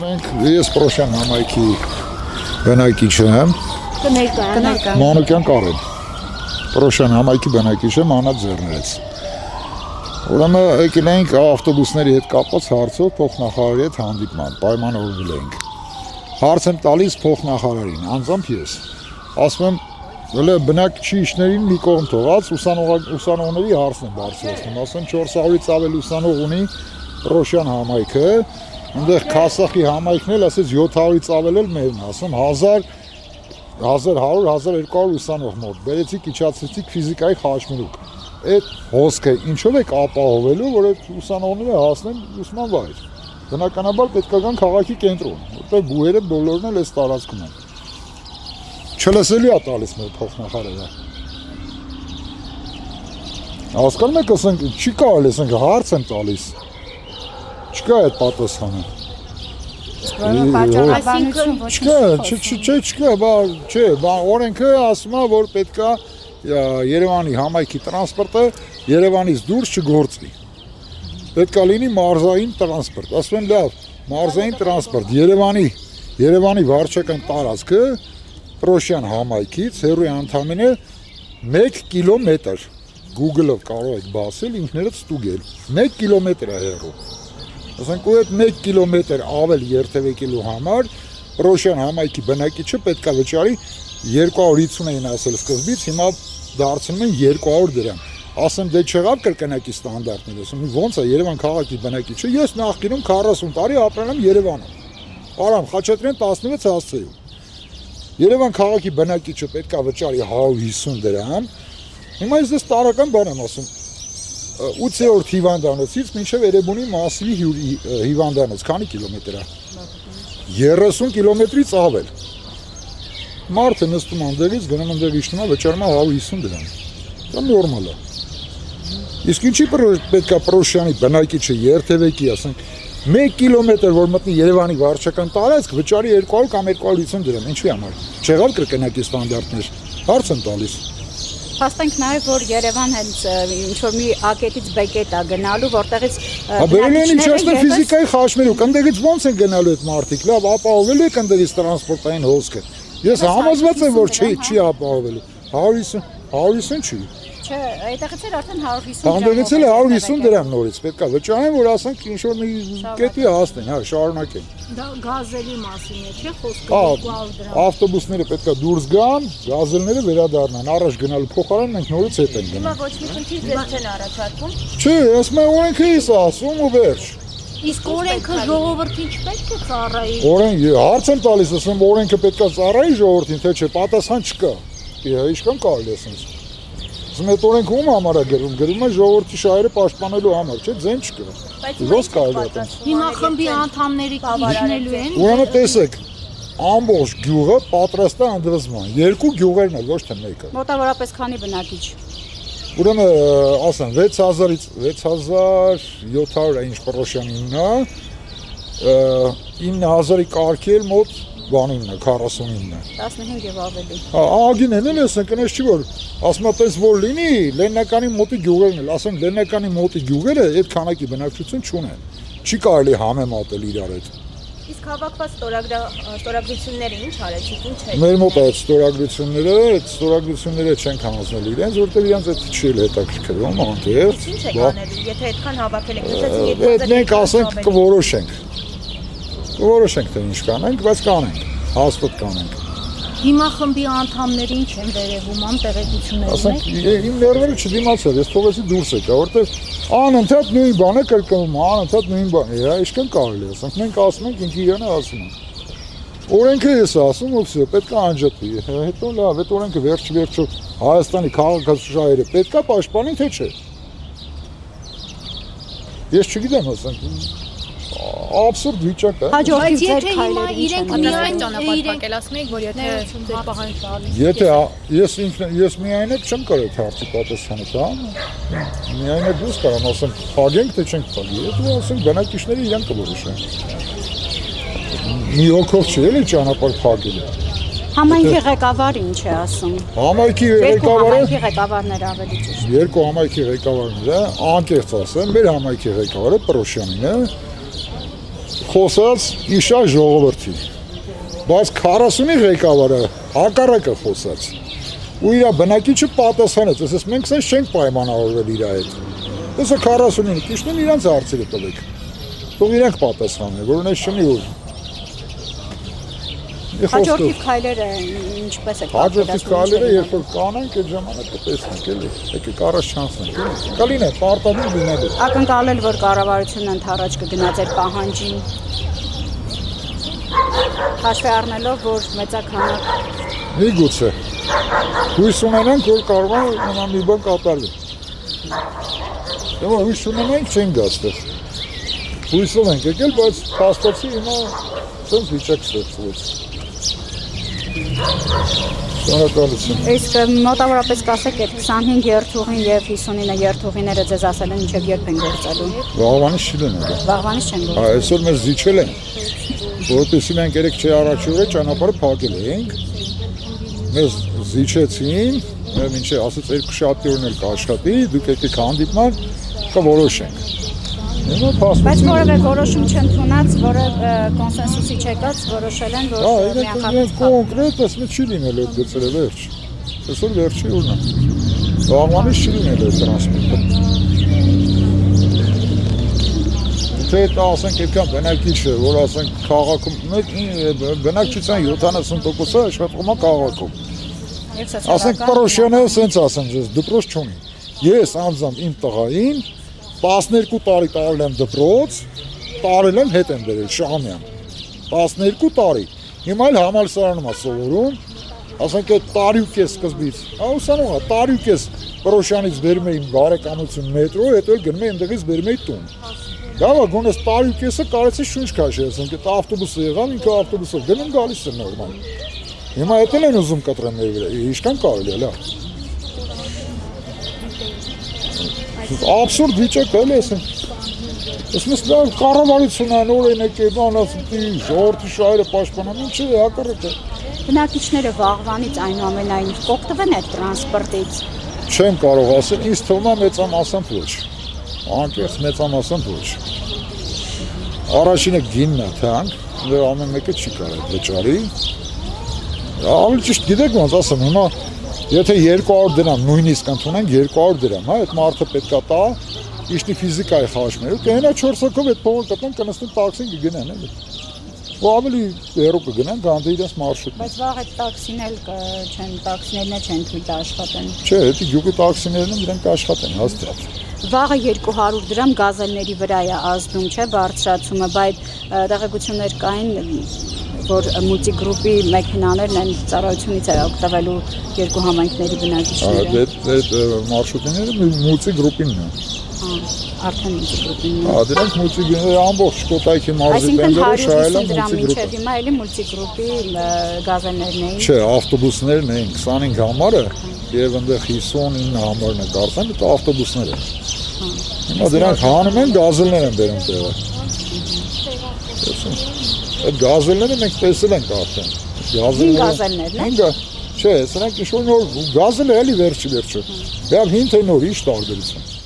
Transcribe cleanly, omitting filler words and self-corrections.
Ես Պրոշյան համայնքի բնակիչ եմ։ Մանուկյան Կարեն։ Պրոշյան համայնքի բնակիչ եմ, Անատ Ձեռներից։ Ուրեմն եկել ենք ավտոբուսների հետ կապված հարցով փոխնախարարի հետ հանդիպման, պայմանավորվել ենք։ Հարց եմ տալիս փոխնախարարին, անձամբ ես։ Ասում եմ, բնակիչներին մի կողմ թողած ուսանողների հարցն եմ բարձրացնում, ասում 400-ից ավել ուսանող ունի Պրոշյան համայնքը, այնտեղ Քասախի համայնքն էլ ասեց 700-ից ավել էլ մերն, ասում 1100-1200 ուսանող մոտ, բերեցիք իջացրեցիք ֆիզիկայի խաչմերուկ, այդ հոսքը ինչով եք ապահովելու, որ այդ ուսանողները հասնեն ուսման վայր, բնականաբար պետք է գան քաղաքի կենտրոն, որտեղ բուհերը բոլորն էլ այս տարածքում են։ Չլսելի է տալիս մեր փոխնախարարը։ Հասկանում եք, ասենք, չի կարելի, ասենք, հարց եմ տալիս։ Չկա այդ պատասխանը։ Չկա, օրենքը ասում է, որ պետք է Երևանի համայնքի տրանսպորտը Երևանից դուրս չգործվի։ Պետք է լինի մարզային տրանսպորտ։ Ասում եմ, լավ, մարզային տրանսպորտ Երևանի վարչական տարածքը Պրոշյան համայնքից հեռու է ընդամենը 1 կիլոմետր, Google-ով կարող եք բացել, ինքներդ ստուգել, 1 կիլոմետր է հեռու, ասենք ու այդ 1 կիլոմետր ավել երթևեկելու համար Պրոշյան համայնքի բնակիչը պետք է վճարի 250 էին ասել սկզբից, հիմա դարձնում են 200 դրամ, ասեմ դե չեղավ կրկնակի ստանդարտներ, ասում ոնց է Երևան քաղաքի բնակիչը, ես նախկինում 40 տարի ապրել եմ Երևանում, Արամ Խաչատրյան 16 հասցեում Երևան քաղաքի բնակիչը պետք է վճարի 150 դրամ, հիմա ես դες տարական բան եմ ասում, 8-րդ հիվանդանոցից մինչև Էրեբունի մասիվի հիվանդանոց, քանի կիլոմետր է, 30 կիլոմետրից ավել, մարդը նստում անդեղից, գնում անդեղ իջնում է, վճարում է 150 դրամ, դա նորմալ է, իսկ ինչի պետք է Պրոշյանի բնակիչը երթևեկի, ասենք, 1 կիլոմետր, որ մտնի Երևանի վարչական տարածք, վճարի 200 կամ 250 դրամ, ինչի համար, չեղավ կրկնակի ստանդարտներ, հարց եմ տալիս։ Փաստենք նաև, որ Երևան հենց ինչ-որ մի ակետից բեկետ է գնալու, որտեղից բերել են իջացնել ֆիզիկայի խաչմերուկ, ընդեղից ոնց են գնալու այդ մարդիկ, լավ, ապահովելու եք ընդեղից տրանսպորտային հոսքը, ես համոզված եմ, որ չի ապահովելու, 150 չի։ Չէ, այդտեղից էլ արդեն 150 դրամ։ Անդեղից էլ 150 դրամ նորից պետք է վճարեն, որ ասենք ինչ-որ մի կետի հասնեն, հա, շարունակեն։ Դա գազելի մասին է, չէ՞ խոսքը 200 դրամ։ Ավտոբուսները պետք է դուրս գան, գազելները վերադառնան, առաջ գնալու փոխարեն մենք նորից հետ ենք գնում։ Հիմա ոչ մի խնդիր դες չեն առաջարկում։ Չէ, ասում եմ օրենքը էս ասում ու վերջ։ Իսկ օրենքը ժողովրդին չպետք է ծառայի։ Հարց եմ տալիս, ասում օրենքը պետք է ծառայի ժողովրդին, թե չէ, պատասխան չկա։ Ինչքան կարելի է ասենց։ Ասում այդ օրենքը ում համար է գրում է ժողովրդի շահերը պաշտպանելու համար, չէ, ձեն չկա։ Ոնց կարելի է։ Հիմա խմբի անդամների իջնելու են։ Ուրեմն տեսեք, ամբողջ գյուղը պատրաստ է ընդվզման, 2 գյուղերն էլ, ոչ թե մեկը։ Մոտավորապես քանի բնակիչ։ Ուրեմն ասեմ 6000-ից 6700 է ինչ Պրոշյանինն է, 9000-ի կարգել մոտ բանինն է, 49-ն է։ 15 եւ ավելի։ Ագինեն էլ ասենք, այնպես չի որ ասում ատես որ լինի, Լեննականի մոտի գյուղերն էլ, ասենք Լեննականի մոտի գյուղերը այդ քանակի բնակչություն չունեն։ Չի կարելի համեմատել իրար հետ։ Իսկ հավաքված ստորագրությունները ինչ արեցիք, ինչ է։ Մեր մոտ այդ ստորագրությունները չենք հանձնել իրենց, որտեղ իրենց այդ չի հետաքրքրում, անկեղծ։ Ինչ է կանելու, եթե այդքան հավաքել եք, ասեցիք 2000 մենք ասենք կորոշենք թե ինչ կանենք, բայց կանենք, հաստատ կանենք։ Հիմա խմբի անդամներին չեն վերևում, տեղեկություններ ունեք։ Իմ ներվերը չդիմացել, ես թողեցի դուրս եկա, որտեղ անընդհատ նույն բանը կրկնում, անընդհատ նույն բանը, այսքան կարելի է, ասենք մենք ասում ենք, ինքը իրանը ասում են։ Օրենքը ես ասում, ու վсё, պետք է անջատվի, հետո լավ, այդ օրենքը վերջ-վերջո Հայաստանի քաղաքացիները պետք է պաշտպանեն, թե չէ։ Ես չգիտեմ, ասենք абսուրդ վիճակ է։ Բայց եթե հիմա իրենք միայն ճանապարհ ասում եք, որ եթե ձեր պահանջ տալիս։ Եթե ես միայն եք չեմ կարող այդ հարցի պատասխանը տամ։ Միայն եք դուրս կարամ ասեմ, փագենք թե չենք փագի։ Եթե ասենք բնակիչները իրենք կորոշեն։ Մի հոգով չի էլի ճանապարհ փագելը։ Համայնքի ղեկավարը ինչ է ասում։ Համայնքի ղեկավարները ավելի ճիշտ։ Երկու համայնքի ղեկավարները, անկեղծ ասեմ, մեր համայնքի ղեկավարը Պրոշյանին է։ խոսած իշա ժողովրդի, բայց 40-ի ղեկավարը հակառակը խոսած։ Ու իր բնակիչը պատասխանեց, ասես մենք սենց չենք պայմանավորվել իր հետ։ Դեսը 49-ին ճիշտն իրանց հարցերը տվեք։ Թող իրենք պատասխանեն, որ ունես չնի որ։ Հաջորդի քայլերը ինչպես է Հաջորդի քայլերը երբ որ կանենք այդ ժամանակ կտեսնենք էլի։ Եկեք առաջ չանցնենք։ Կլինի պարտադիր լինելու։ Ակնկալել, որ կառավարությունը ընդառաջ կգնա ձեր պահանջին։ Հաշվի առնելով, որ մեծաքանակ Միգուցե։ Հույս ունենանք, որ կարող է նման մի բան կատարվի։ Դե հույս ունենանք չեն գա այստեղ։ Հույսով ենք եկել, բայց փաստացի հիմա սենց վիճակ ստեղծվեց։ Շնորհակալություն։ Իսկ մոտավորապես կասեք այդ 25 երթուղին եւ 59 երթուղիները ձեզ ասել են մինչեւ երբ են գործելու։ Վաղվանից չի լինել։ Վաղվանից չեն գործել։ Այսօր մեզ զիջել են, որովհետեւ մենք երեք չէ առաջի օրը ճանապարհը փակել ենք։ Մեզ զիջեցին, մինչև ասած 2 շաբթի օրն էլ կաշխատի, դուք եկեք հանդիպման, կորոշենք։ Բայց որևէ որոշում չընդունած, որևէ կոնսենսուսի չեկած, որոշել են, որ միանգամից կոնկրետ ասում չի լինել այդ գծերը վերջ։ Այսօր վերջի օրն է։ Վաղվանից չի լինել այդ տրանսպորտը։ Թե դա ասենք այդքան բնակիչը, որ ասենք քաղաքում բնակչության 70%-ը աշխատում է քաղաքում։ Ասենք Պորոշյանը սենց ասեմ ձեզ, դպրոց չունի։ Ես անձամբ իմ տղային 12 տարի տարել եմ դպրոց, տարել եմ հետ եմ բերել Շահումյան։ 12 տարի։ Հիմա էլ համալսարանում է սովորում, ասենք այդ տարի ու կես սկզբից։ Ուսանող է, տարի ու կես Պորոշյանից բերում էի բարեկամություն մետրո, հետո էլ գնում էի այնտեղից բերում էի տուն։ Դա գոնես տարի ու կեսը կարեցի շունչ քաշել, ասենք այդ ավտոբուսը եղավ, ինքը ավտոբուսով գնում գալիս է նորմալ։ Հիմա հետ էլ են ուզում կտրեն մեր վրա, ինչքան կարելի է, լավ։ Абսուրդ վիճակ էլ է, ասենք։ Ասես դա կառավարությունն է, օրինակ է, բան ասում, ժողովրդի շահերը պաշտպանում, ինչ է, հակառակը։ Բնակիչները Վաղվանից այնուամենայնիվ կօգտվեն այդ տրանսպորտից։ Չեմ կարող ասել, ինձ թվում է մեծամասամբ ոչ։ Անկեղծ մեծամասամբ ոչ։ Առաջինը գինն է թանկ, դեռ ամեն մեկը չի կարող վճարի։ Ավելի ճիշտ գիտեք ոնց ասեմ, հիմա եթե 200 դրամ նույնիսկ ընդունենք 200 դրամ, հա, այդ մարդը պետքա տա, իշտի ֆիզիկայի խաշմերու, կհենա 4 հոգով այդ փողը կտան, կնստեն տաքսին կգնան, էլի։ Ու ավելի հեռու կգնան, գանձի իրենց մարշրուտն։ Բայց վաղ այդ տաքսիներն չեն թույլ աշխատեն։ Չէ, դա գյուղի տաքսիներն են, իրենք աշխատեն, հաստատ։ Վաղը 200 դրամ գազելների վրա է ազդում, չէ, բարձրացումը, բայց տեղեկություններ կային, որ մուլտիգրուպի մեքենաներն են ծառայությունից է օգտվելու երկու համայնքների բնակիչները։ Այդ մարշրուտները մուլտիգրուպինն է։ Արդեն մուլտիգրուպինն է։ Դրանք մուլտիգրուպի ամբողջ Կոտայքի մարզի տենդերով շահել են մուլտիգրուպը։ Հիմա էլի մուլտիգրուպի գազելներն էին։ Չէ, ավտոբուսներն էին 25 համարը եւ այնտեղ 59 համարն է կարծեմ, դա ավտոբուսներ են։ Հիմա դրանք հանում են, գազելներ են բերում տեղը։ Այդ գազելները մենք տեսել ենք արդեն։ Գազելներն են։ Չէ, սրանք ինչ որ նոր գազելը էլի վերջի վերջը։ Դա հին թե նոր ինչ տարբերություն։